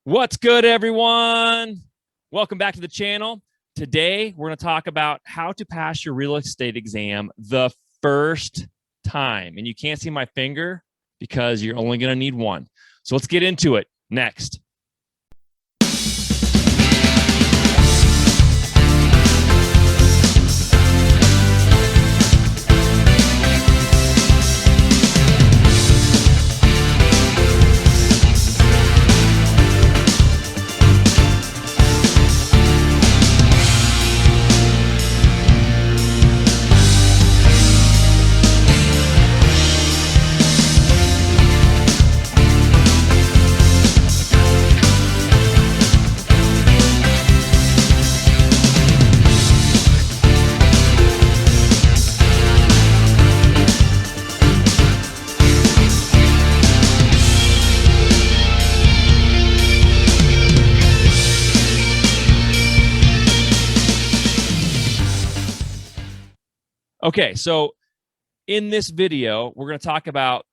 What's good, everyone? Welcome back to the channel. Today, we're going to talk about how to pass your real estate exam the first time. And you can't see my finger because you're only going to need one. So let's get into it next. Okay, so in this video, we're going to talk about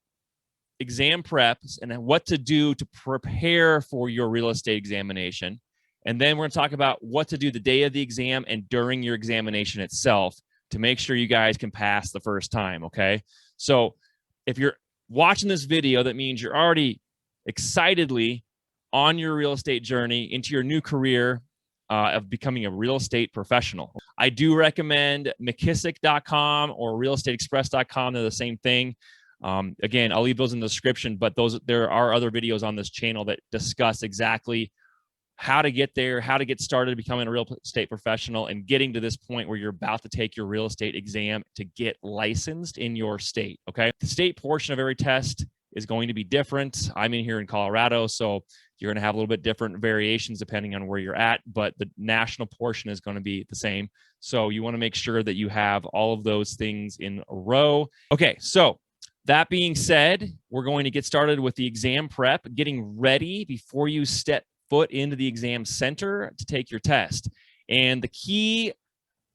exam preps and what to do to prepare for your real estate examination. And then we're going to talk about what to do the day of the exam and during your examination itself to make sure you guys can pass the first time, okay? So if you're watching this video, that means you're already excitedly on your real estate journey into your new career of becoming a real estate professional. I do recommend McKissick.com or realestateexpress.com. They're the same thing. Again, I'll leave those in the description, but there are other videos on this channel that discuss exactly how to get there, how to get started becoming a real estate professional and getting to this point where you're about to take your real estate exam to get licensed in your state, okay? The state portion of every test is going to be different. I'm in here in Colorado, so you're going to have a little bit different variations depending on where you're at, but the national portion is going to be the same. So you want to make sure that you have all of those things in a row. Okay, so that being said, we're going to get started with the exam prep, getting ready before you step foot into the exam center to take your test. And the key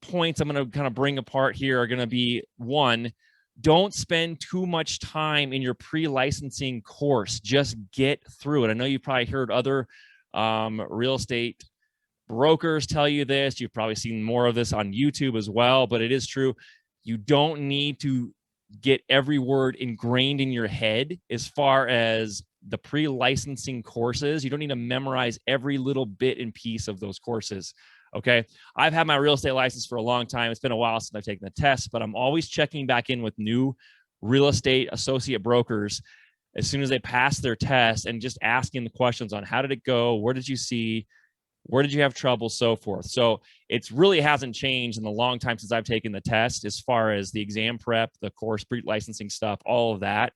points I'm going to kind of bring apart here are going to be, one, don't spend too much time in your pre-licensing course. Just get through it. I know you've probably heard other real estate brokers tell you this. You've probably seen more of this on YouTube as well, but it is true. You don't need to get every word ingrained in your head as far as the pre-licensing courses. You don't need to memorize every little bit and piece of those courses. Okay. I've had my real estate license for a long time. It's been a while since I've taken the test, but I'm always checking back in with new real estate associate brokers as soon as they pass their test and just asking the questions on how did it go? Where did you see? Where did you have trouble? So forth. So it's really hasn't changed in the long time since I've taken the test as far as the exam prep, the course pre-licensing stuff, all of that.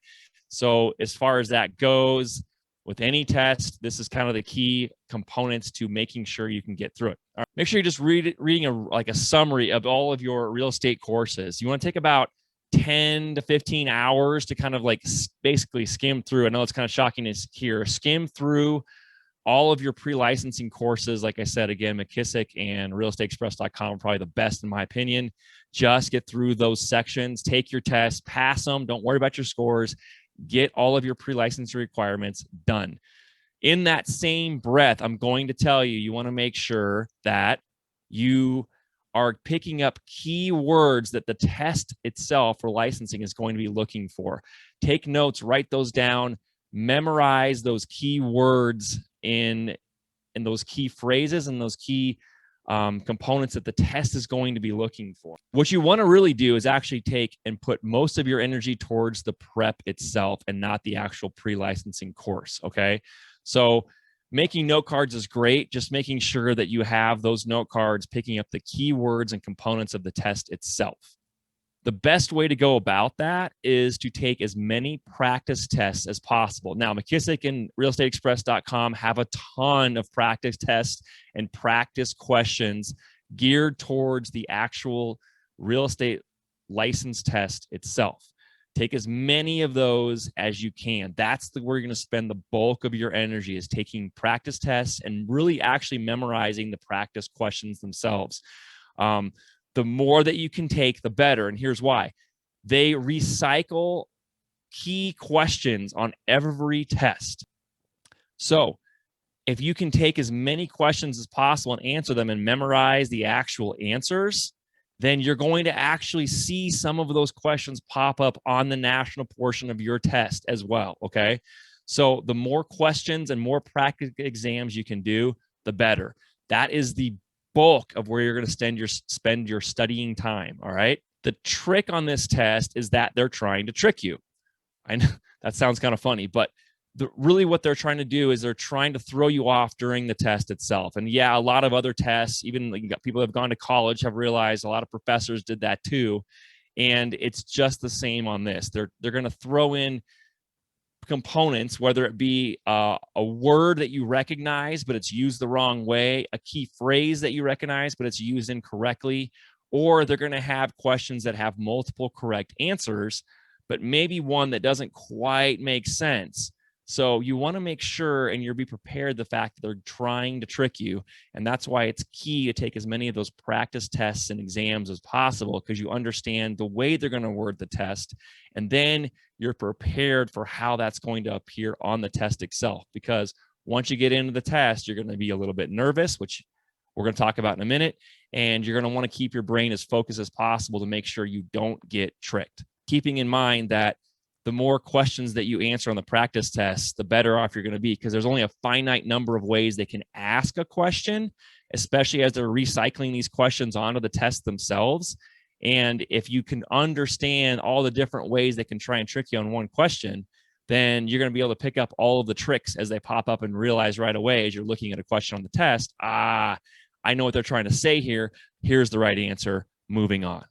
So as far as that goes, with any test, this is kind of the key components to making sure you can get through it. All right. Make sure you just reading a summary of all of your real estate courses. You want to take about 10 to 15 hours to kind of like basically skim through. I know it's kind of shocking to hear. Skim through all of your pre-licensing courses. Like I said, again, McKissick and realestateexpress.com are probably the best in my opinion. Just get through those sections, take your test, pass them. Don't worry about your scores. Get all of your pre-licensing requirements done. In that same breath, I'm going to tell you, you want to make sure that you are picking up key words that the test itself for licensing is going to be looking for. Take notes, write those down, memorize those key words in those key phrases and those key components that the test is going to be looking for. What you want to really do is actually take and put most of your energy towards the prep itself and not the actual pre-licensing course, okay? So making note cards is great, just making sure that you have those note cards picking up the keywords and components of the test itself. The best way to go about that is to take as many practice tests as possible. Now, McKissick and realestateexpress.com have a ton of practice tests and practice questions geared towards the actual real estate license test itself. Take as many of those as you can. That's where you're going to spend the bulk of your energy, is taking practice tests and really actually memorizing the practice questions themselves. The more that you can take, the better. And here's why. They recycle key questions on every test. So if you can take as many questions as possible and answer them and memorize the actual answers, then you're going to actually see some of those questions pop up on the national portion of your test as well, okay? So the more questions and more practice exams you can do, the better. That is the bulk of where you're going to spend your studying time, all right? The trick on this test is that they're trying to trick you. I know that sounds kind of funny, but really what they're trying to do is they're trying to throw you off during the test itself. And yeah, a lot of other tests, even like people that have gone to college have realized, a lot of professors did that too. And it's just the same on this. They're going to throw in components, whether it be a word that you recognize, but it's used the wrong way, a key phrase that you recognize, but it's used incorrectly, or they're going to have questions that have multiple correct answers, but maybe one that doesn't quite make sense. So you want to make sure and you'll be prepared the fact that they're trying to trick you. And that's why it's key to take as many of those practice tests and exams as possible, because you understand the way they're going to word the test. And then you're prepared for how that's going to appear on the test itself. Because once you get into the test, you're going to be a little bit nervous, which we're going to talk about in a minute. And you're going to want to keep your brain as focused as possible to make sure you don't get tricked. Keeping in mind that the more questions that you answer on the practice test, the better off you're going to be, because there's only a finite number of ways they can ask a question, especially as they're recycling these questions onto the test themselves. And if you can understand all the different ways they can try and trick you on one question, then you're going to be able to pick up all of the tricks as they pop up and realize right away as you're looking at a question on the test, I know what they're trying to say here. Here's the right answer. Moving on.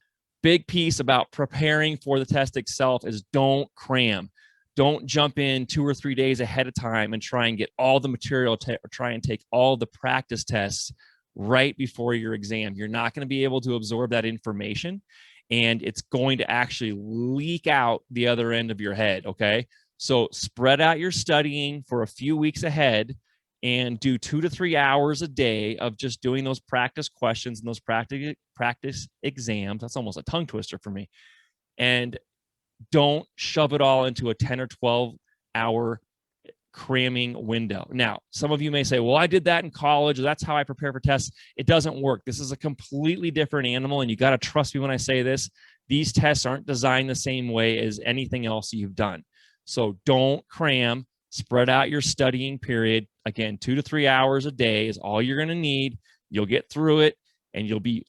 Big piece about preparing for the test itself is don't cram. Don't jump in 2 or 3 days ahead of time and try and get all the material, try and take all the practice tests right before your exam. You're not going to be able to absorb that information, and it's going to actually leak out the other end of your head, okay? So spread out your studying for a few weeks ahead and do 2 to 3 hours a day of just doing those practice questions and those practice exams. That's almost a tongue twister for me. And don't shove it all into a 10 or 12 hour cramming window. Now, some of you may say, well, I did that in college. That's how I prepare for tests. It doesn't work. This is a completely different animal. And you got to trust me when I say this. These tests aren't designed the same way as anything else you've done. So don't cram. Spread out your studying period. Again, 2 to 3 hours a day is all you're going to need. You'll get through it, and you'll be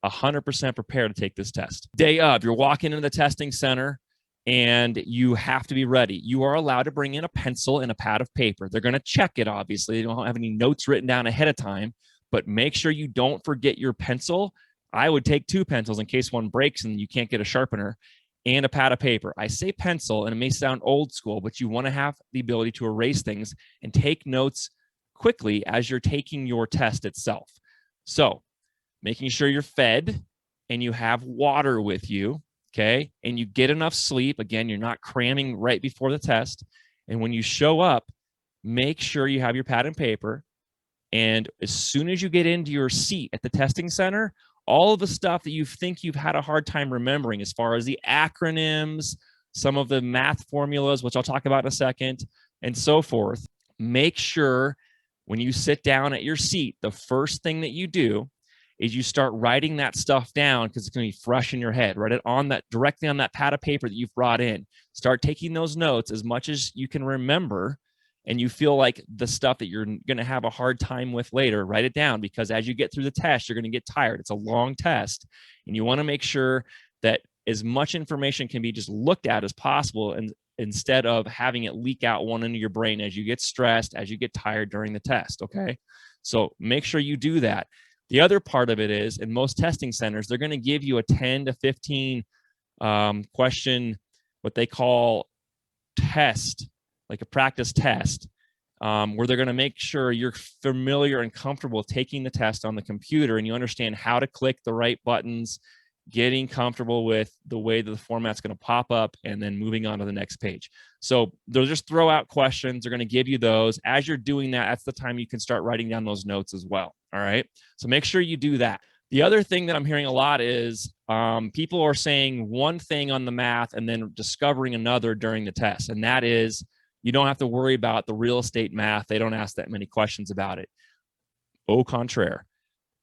100% prepared to take this test. Day of, you're walking into the testing center, and you have to be ready. You are allowed to bring in a pencil and a pad of paper. They're going to check it, obviously. They don't have any notes written down ahead of time, but make sure you don't forget your pencil. I would take 2 pencils in case one breaks and you can't get a sharpener, and a pad of paper. I say pencil, and it may sound old school, but you want to have the ability to erase things and take notes quickly as you're taking your test itself. So making sure you're fed and you have water with you, okay? And you get enough sleep. Again, you're not cramming right before the test. And when you show up, make sure you have your pad and paper. And as soon as you get into your seat at the testing center, all of the stuff that you think you've had a hard time remembering, as far as the acronyms, some of the math formulas, which I'll talk about in a second, and so forth, make sure when you sit down at your seat, the first thing that you do is you start writing that stuff down, because it's going to be fresh in your head. Write it on that, directly on that pad of paper that you've brought in. Start taking those notes as much as you can remember, and you feel like the stuff that you're going to have a hard time with later, write it down, because as you get through the test, you're going to get tired. It's a long test, and you want to make sure that as much information can be just looked at as possible, and instead of having it leak out one into your brain as you get stressed, as you get tired during the test, okay? So make sure you do that. The other part of it is, in most testing centers, they're going to give you a 10 to 15 question, what they call test, like a practice test, where they're going to make sure you're familiar and comfortable taking the test on the computer, and you understand how to click the right buttons, getting comfortable with the way that the format's going to pop up, and then moving on to the next page. So they'll just throw out questions. They're going to give you those. As you're doing that, that's the time you can start writing down those notes as well. All right. So make sure you do that. The other thing that I'm hearing a lot is people are saying one thing on the math and then discovering another during the test. And that is You don't have to worry about the real estate math. They don't ask that many questions about it. Au contraire,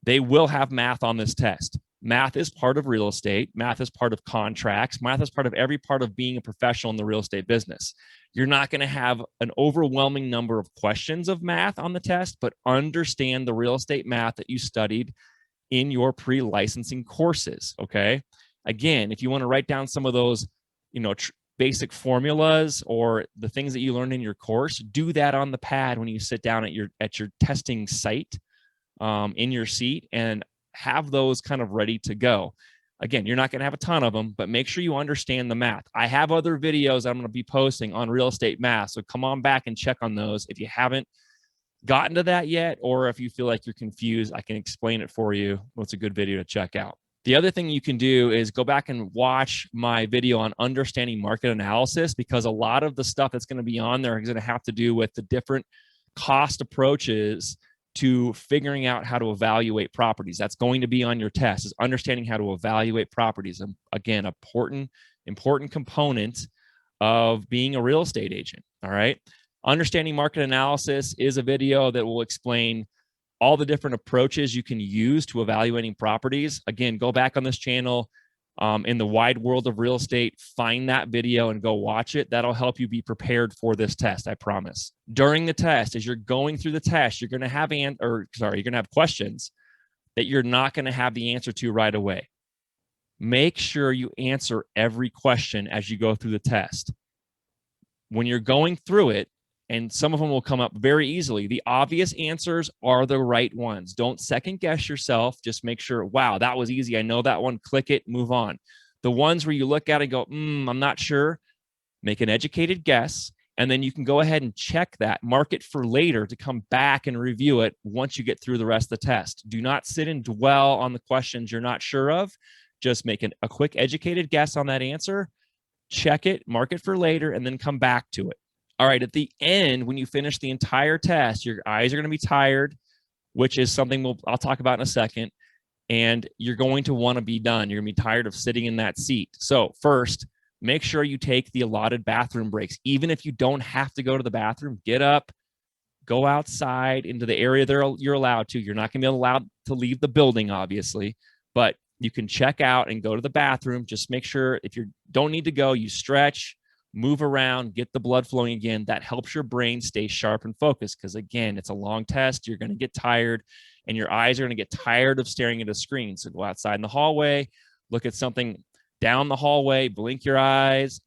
they will have math on this test. Math is part of real estate. Math is part of contracts. Math is part of every part of being a professional in the real estate business. You're not going to have an overwhelming number of questions of math on the test, but understand the real estate math that you studied in your pre-licensing courses, okay? Again, if you want to write down some of those, basic formulas or the things that you learned in your course, do that on the pad when you sit down at your testing site in your seat, and have those kind of ready to go. Again, you're not going to have a ton of them, but make sure you understand the math. I have other videos I'm going to be posting on real estate math, so come on back and check on those. If you haven't gotten to that yet, or if you feel like you're confused, I can explain it for you. It's a good video to check out. The other thing you can do is go back and watch my video on understanding market analysis, because a lot of the stuff that's going to be on there is going to have to do with the different cost approaches to figuring out how to evaluate properties. That's going to be on your test, is understanding how to evaluate properties. And again, important component of being a real estate agent. All right. Understanding market analysis is a video that will explain all the different approaches you can use to evaluating properties. Again, go back on this channel in the wide world of real estate, find that video and go watch it. That'll help you be prepared for this test, I promise. During the test, as you're going through the test, you're going to have questions that you're not going to have the answer to right away. Make sure you answer every question as you go through the test. When you're going through it, and some of them will come up very easily, the obvious answers are the right ones. Don't second guess yourself. Just make sure, wow, that was easy. I know that one. Click it, move on. The ones where you look at it and go, I'm not sure, make an educated guess. And then you can go ahead and check that, mark it for later to come back and review it once you get through the rest of the test. Do not sit and dwell on the questions you're not sure of. Just make a quick educated guess on that answer, check it, mark it for later, and then come back to it. All right, at the end, when you finish the entire test, your eyes are going to be tired, which is something I'll talk about in a second, and you're going to want to be done. You're going to be tired of sitting in that seat. So first, make sure you take the allotted bathroom breaks. Even if you don't have to go to the bathroom, get up, go outside into the area you're allowed to. You're not going to be allowed to leave the building, obviously, but you can check out and go to the bathroom. Just make sure if you don't need to go, you stretch, move around, get the blood flowing again. That helps your brain stay sharp and focused, because again, it's a long test. You're going to get tired and your eyes are going to get tired of staring at a screen. So go outside in the hallway, look at something down the hallway, blink your eyes,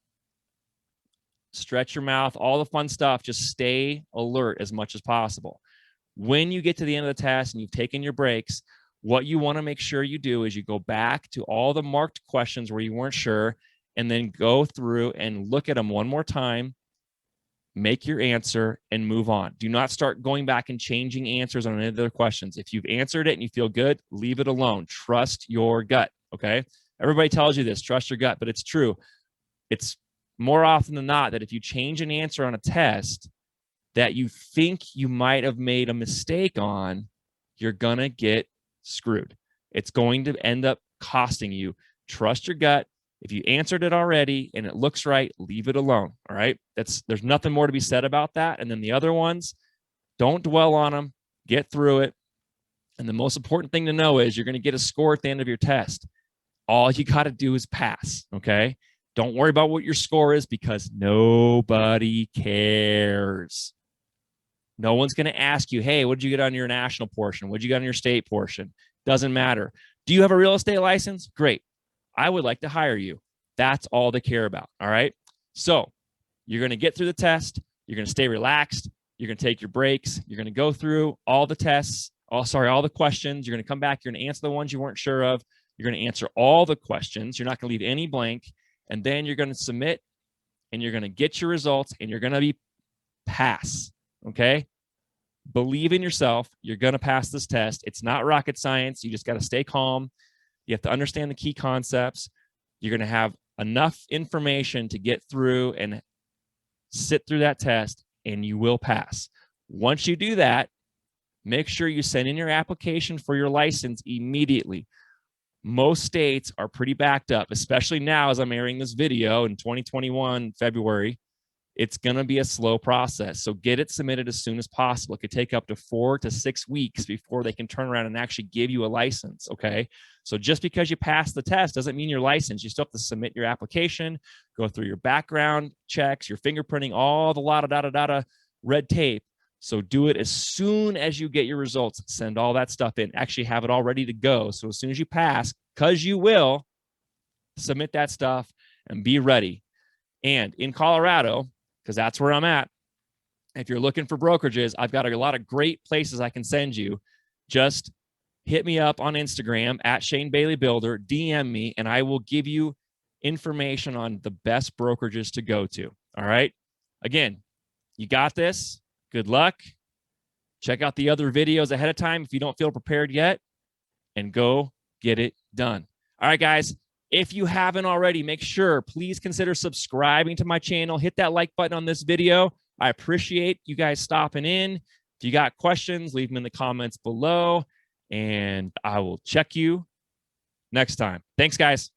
stretch your mouth, all the fun stuff. Just stay alert as much as possible. When you get to the end of the test and you've taken your breaks, what you want to make sure you do is you go back to all the marked questions where you weren't sure, and then go through and look at them one more time, make your answer, and move on. Do not start going back and changing answers on any of the questions. If you've answered it and you feel good, leave it alone. Trust your gut, okay? Everybody tells you this, trust your gut, but it's true. It's more often than not that if you change an answer on a test that you think you might have made a mistake on, you're going to get screwed. It's going to end up costing you. Trust your gut. If you answered it already and it looks right, leave it alone. All right. There's nothing more to be said about that. And then the other ones, don't dwell on them, get through it. And the most important thing to know is you're going to get a score at the end of your test. All you got to do is pass. Okay. Don't worry about what your score is, because nobody cares. No one's going to ask you, hey, what did you get on your national portion? What did you get on your state portion? Doesn't matter. Do you have a real estate license? Great. I would like to hire you. That's all they care about. All right. So you're going to get through the test. You're going to stay relaxed. You're going to take your breaks. You're going to go through all the tests. All the questions. You're going to come back. You're going to answer the ones you weren't sure of. You're going to answer all the questions. You're not going to leave any blank. And then you're going to submit, and you're going to get your results, and you're going to be pass. Okay. Believe in yourself. You're going to pass this test. It's not rocket science. You just got to stay calm. You have to understand the key concepts. You're going to have enough information to get through and sit through that test, and you will pass. Once you do that, make sure you send in your application for your license immediately. Most states are pretty backed up, especially now as I'm airing this video in 2021, February. It's going to be a slow process. So get it submitted as soon as possible. It could take up to 4 to 6 weeks before they can turn around and actually give you a license. Okay. So just because you pass the test doesn't mean you're licensed. You still have to submit your application, go through your background checks, your fingerprinting, all the red tape. So do it as soon as you get your results. Send all that stuff in. Actually have it all ready to go. So as soon as you pass, because you will, submit that stuff and be ready. And in Colorado, because that's where I'm at, if you're looking for brokerages, I've got a lot of great places I can send you. Just hit me up on Instagram at Shane Bailey Builder, DM me, and I will give you information on the best brokerages to go to. All right. Again, you got this. Good luck. Check out the other videos ahead of time if you don't feel prepared yet, and go get it done. All right, guys. If you haven't already, make sure, please consider subscribing to my channel. Hit that like button on this video. I appreciate you guys stopping in. If you got questions, leave them in the comments below, and I will check you next time. Thanks, guys.